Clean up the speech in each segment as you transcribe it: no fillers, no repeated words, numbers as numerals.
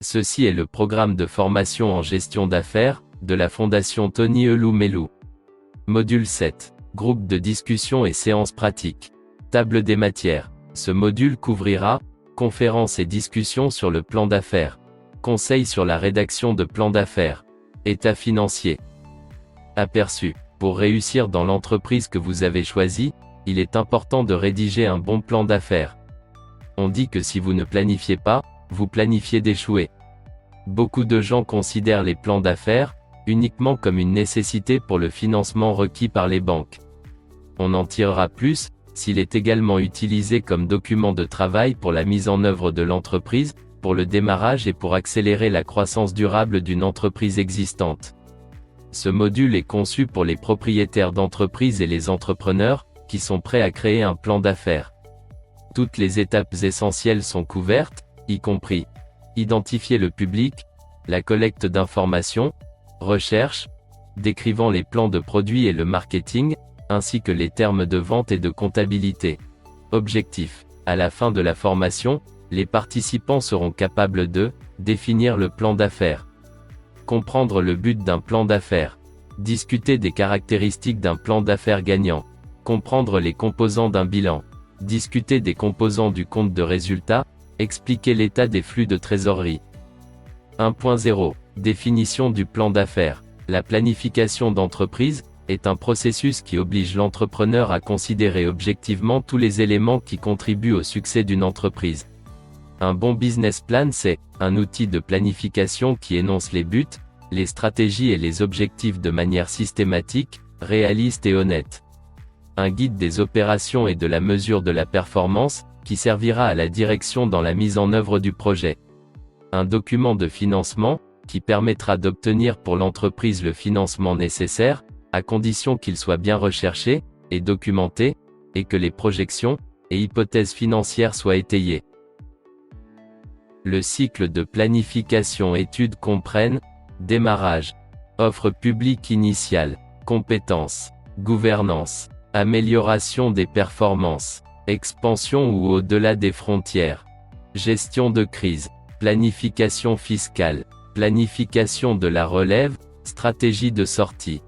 Ceci est le programme de formation en gestion d'affaires, de la Fondation Tony Elumelu. Module 7. Groupe de discussion et séances pratiques. Table des matières. Ce module couvrira conférences et discussions sur le plan d'affaires. Conseils sur la rédaction de plans d'affaires. État financier. Aperçu. Pour réussir dans l'entreprise que vous avez choisie, il est important de rédiger un bon plan d'affaires. On dit que si vous ne planifiez pas, vous planifiez d'échouer. Beaucoup de gens considèrent les plans d'affaires uniquement comme une nécessité pour le financement requis par les banques. On en tirera plus s'il est également utilisé comme document de travail pour la mise en œuvre de l'entreprise, pour le démarrage et pour accélérer la croissance durable d'une entreprise existante. Ce module est conçu pour les propriétaires d'entreprises et les entrepreneurs qui sont prêts à créer un plan d'affaires. Toutes les étapes essentielles sont couvertes, y compris identifier le public, la collecte d'informations, recherche, décrivant les plans de produits et le marketing, ainsi que les termes de vente et de comptabilité. Objectif. À la fin de la formation, les participants seront capables de définir le plan d'affaires, comprendre le but d'un plan d'affaires, discuter des caractéristiques d'un plan d'affaires gagnant, comprendre les composants d'un bilan, discuter des composants du compte de résultat, expliquer l'état des flux de trésorerie. 1.0. Définition du plan d'affaires. La planification d'entreprise est un processus qui oblige l'entrepreneur à considérer objectivement tous les éléments qui contribuent au succès d'une entreprise. Un bon business plan, c'est un outil de planification qui énonce les buts, les stratégies et les objectifs de manière systématique, réaliste et honnête. Un guide des opérations et de la mesure de la performance, qui servira à la direction dans la mise en œuvre du projet. Un document de financement, qui permettra d'obtenir pour l'entreprise le financement nécessaire, à condition qu'il soit bien recherché et documenté, et que les projections et hypothèses financières soient étayées. Le cycle de planification-étude comprenne démarrage, offre publique initiale, compétences, gouvernance, amélioration des performances, expansion ou au-delà des frontières, gestion de crise, planification fiscale, planification de la relève, stratégie de sortie.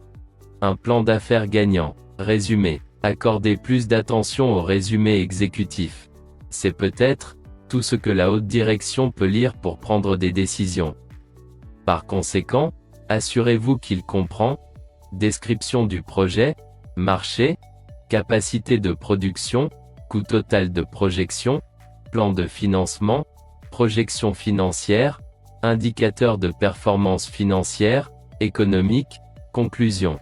Un plan d'affaires gagnant. Résumé. Accordez plus d'attention au résumé exécutif. C'est peut-être tout ce que la haute direction peut lire pour prendre des décisions. Par conséquent, assurez-vous qu'il comprend description du projet, marché, capacité de production, coût total de projection, plan de financement, projection financière, indicateur de performance financière, économique, conclusion.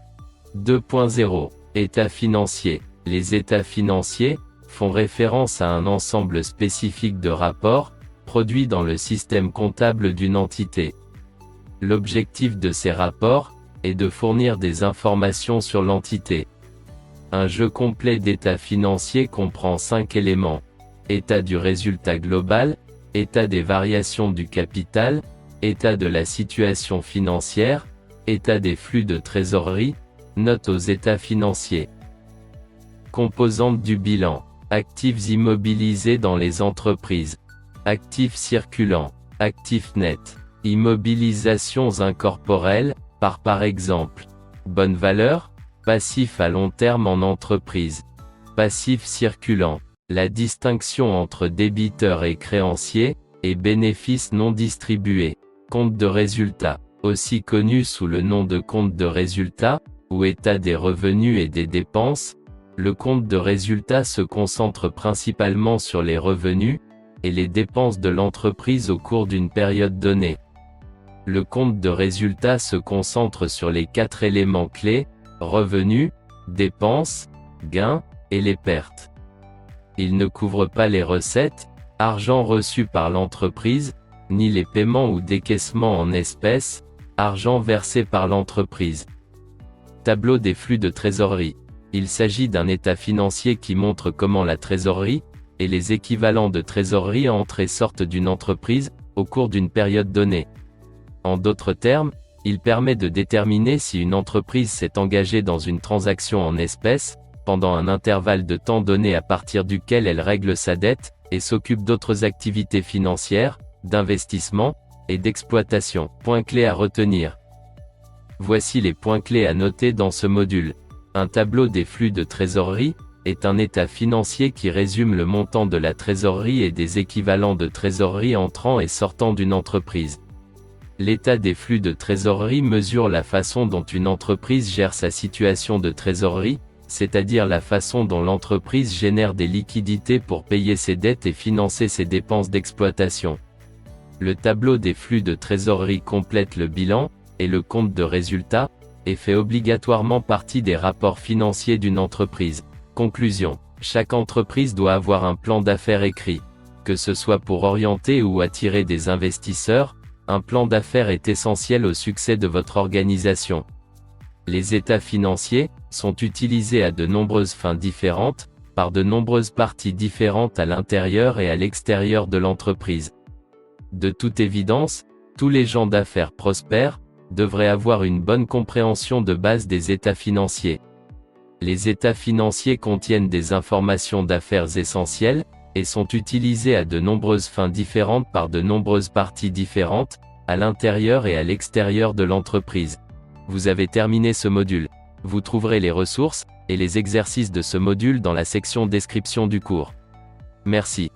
2.0. État financier. Les états financiers font référence à un ensemble spécifique de rapports, produits dans le système comptable d'une entité. L'objectif de ces rapports est de fournir des informations sur l'entité. Un jeu complet d'états financiers comprend 5 éléments. État du résultat global, état des variations du capital, état de la situation financière, état des flux de trésorerie, note aux états financiers. Composantes du bilan. Actifs immobilisés dans les entreprises. Actifs circulants. Actifs nets. Immobilisations incorporelles, par exemple. Bonne valeur, passif à long terme en entreprise. Passif circulant. La distinction entre débiteurs et créanciers, et bénéfices non distribués. Compte de résultat, aussi connu sous le nom de compte de résultat, ou état des revenus et des dépenses. Le compte de résultat se concentre principalement sur les revenus et les dépenses de l'entreprise au cours d'une période donnée. Le compte de résultat se concentre sur les 4 éléments clés, revenus, dépenses, gains, et les pertes. Il ne couvre pas les recettes, argent reçu par l'entreprise, ni les paiements ou décaissements en espèces, argent versé par l'entreprise. Tableau des flux de trésorerie. Il s'agit d'un état financier qui montre comment la trésorerie, et les équivalents de trésorerie entrent et sortent d'une entreprise, au cours d'une période donnée. En d'autres termes, il permet de déterminer si une entreprise s'est engagée dans une transaction en espèces, pendant un intervalle de temps donné à partir duquel elle règle sa dette, et s'occupe d'autres activités financières, d'investissement, et d'exploitation. Points clés à retenir. Voici les points clés à noter dans ce module. Un tableau des flux de trésorerie est un état financier qui résume le montant de la trésorerie et des équivalents de trésorerie entrant et sortant d'une entreprise. L'état des flux de trésorerie mesure la façon dont une entreprise gère sa situation de trésorerie, c'est-à-dire la façon dont l'entreprise génère des liquidités pour payer ses dettes et financer ses dépenses d'exploitation. Le tableau des flux de trésorerie complète le bilan et le compte de résultat, et fait obligatoirement partie des rapports financiers d'une entreprise. Conclusion. Chaque entreprise doit avoir un plan d'affaires écrit. Que ce soit pour orienter ou attirer des investisseurs, un plan d'affaires est essentiel au succès de votre organisation. Les états financiers sont utilisés à de nombreuses fins différentes, par de nombreuses parties différentes à l'intérieur et à l'extérieur de l'entreprise. De toute évidence, tous les gens d'affaires prospères devraient avoir une bonne compréhension de base des états financiers. Les états financiers contiennent des informations d'affaires essentielles, et sont utilisés à de nombreuses fins différentes par de nombreuses parties différentes, à l'intérieur et à l'extérieur de l'entreprise. Vous avez terminé ce module. Vous trouverez les ressources et les exercices de ce module dans la section description du cours. Merci.